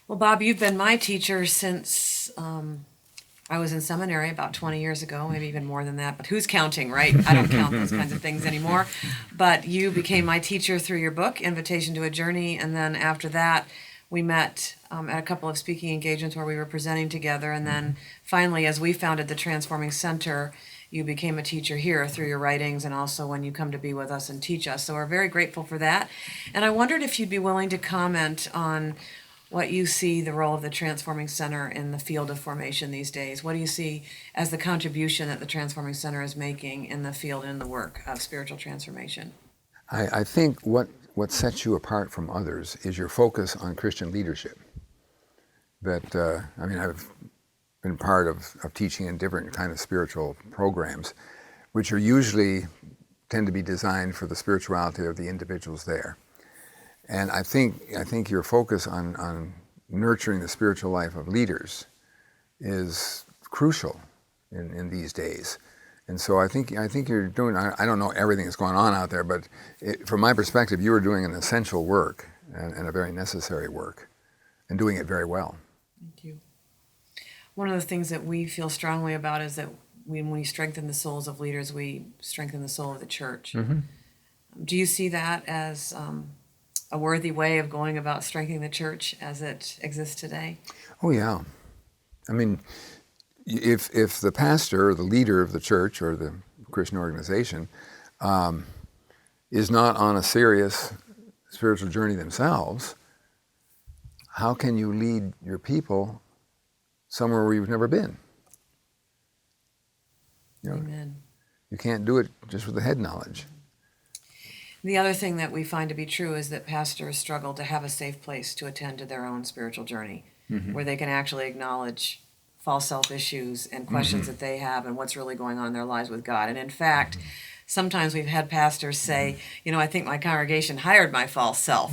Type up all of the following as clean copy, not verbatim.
Well, Bob, you've been my teacher since I was in seminary about 20 years ago, maybe even more than that, but who's counting, right? I don't count those kinds of things anymore. But you became my teacher through your book, Invitation to a Journey, and then after that, we met at a couple of speaking engagements where we were presenting together, and then finally, as we founded the Transforming Center, you became a teacher here through your writings and also when you come to be with us and teach us. So we're very grateful for that. And I wondered if you'd be willing to comment on what you see the role of the Transforming Center in the field of formation these days. What do you see as the contribution that the Transforming Center is making in the field and in the work of spiritual transformation? I think what sets you apart from others is your focus on Christian leadership. That, I've been part of teaching in different kind of spiritual programs, which are usually tend to be designed for the spirituality of the individuals there. And I think your focus on nurturing the spiritual life of leaders is crucial in these days. And so I think you're doing, I don't know everything that's going on out there, but from my perspective, you are doing an essential work and a very necessary work and doing it very well. Thank you. One of the things that we feel strongly about is that when we strengthen the souls of leaders, we strengthen the soul of the church. Mm-hmm. Do you see that as a worthy way of going about strengthening the church as it exists today? Oh, yeah. I mean, if the pastor or the leader of the church or the Christian organization is not on a serious spiritual journey themselves, how can you lead your people somewhere where you've never been? Amen. You can't do it just with the head knowledge. The other thing that we find to be true is that pastors struggle to have a safe place to attend to their own spiritual journey, where they can actually acknowledge false self issues and questions that they have and what's really going on in their lives with God. And in fact, sometimes we've had pastors say, I think my congregation hired my false self.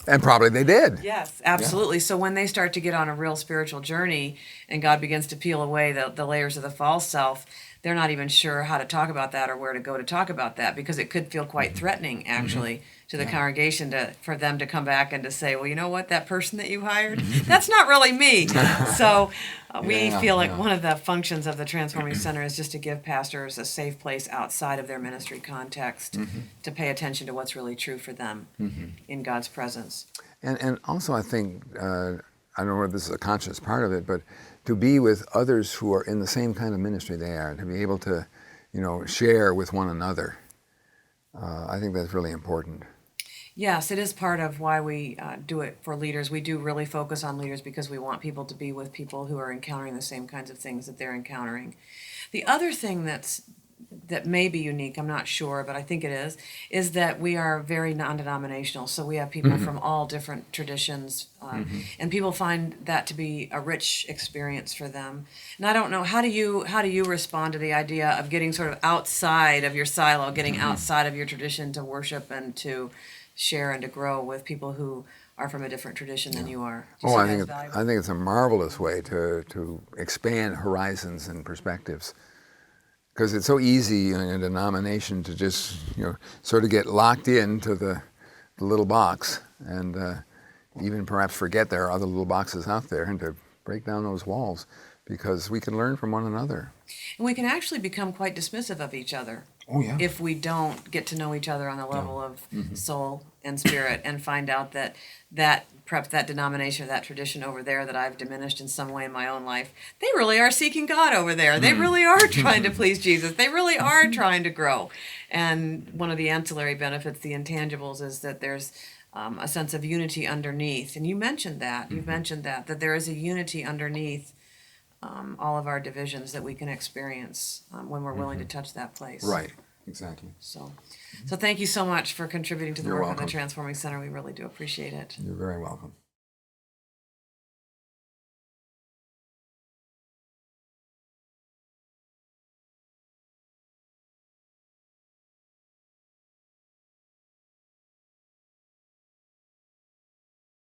And probably they did. Yes, absolutely. Yeah. So when they start to get on a real spiritual journey and God begins to peel away the layers of the false self, they're not even sure how to talk about that or where to go to talk about that, because it could feel quite threatening, actually, to the congregation for them to come back and to say, well, you know what, that person that you hired, that's not really me. So we feel like one of the functions of the Transforming Center is just to give pastors a safe place outside of their ministry context to pay attention to what's really true for them in God's presence. And also I think, I don't know whether this is a conscious part of it, but to be with others who are in the same kind of ministry they are, to be able to, share with one another. I think that's really important. Yes, it is part of why we do it for leaders. We do really focus on leaders because we want people to be with people who are encountering the same kinds of things that they're encountering. The other thing that may be unique, I'm not sure, but I think it is that we are very non-denominational. So we have people from all different traditions, and people find that to be a rich experience for them. And I don't know, how do you respond to the idea of getting sort of outside of your silo, getting outside of your tradition to worship and to share and to grow with people who are from a different tradition than you are? I think it's a marvelous way to expand horizons and perspectives. Because it's so easy in a denomination to just, sort of get locked into the little box and even perhaps forget there are other little boxes out there, and to break down those walls, because we can learn from one another. And we can actually become quite dismissive of each other. Oh, yeah. If we don't get to know each other on the level of soul and spirit, and find out that perhaps that denomination or that tradition over there that I've diminished in some way in my own life, they really are seeking God over there. They really are trying to please Jesus. They really are trying to grow. And one of the ancillary benefits, the intangibles, is that there's a sense of unity underneath. And you mentioned that. You've mentioned that there is a unity underneath all of our divisions that we can experience when we're willing to touch that place. Right, exactly. So thank you so much for contributing to the You're work welcome. of the Transforming Center. We really do appreciate it. You're very welcome.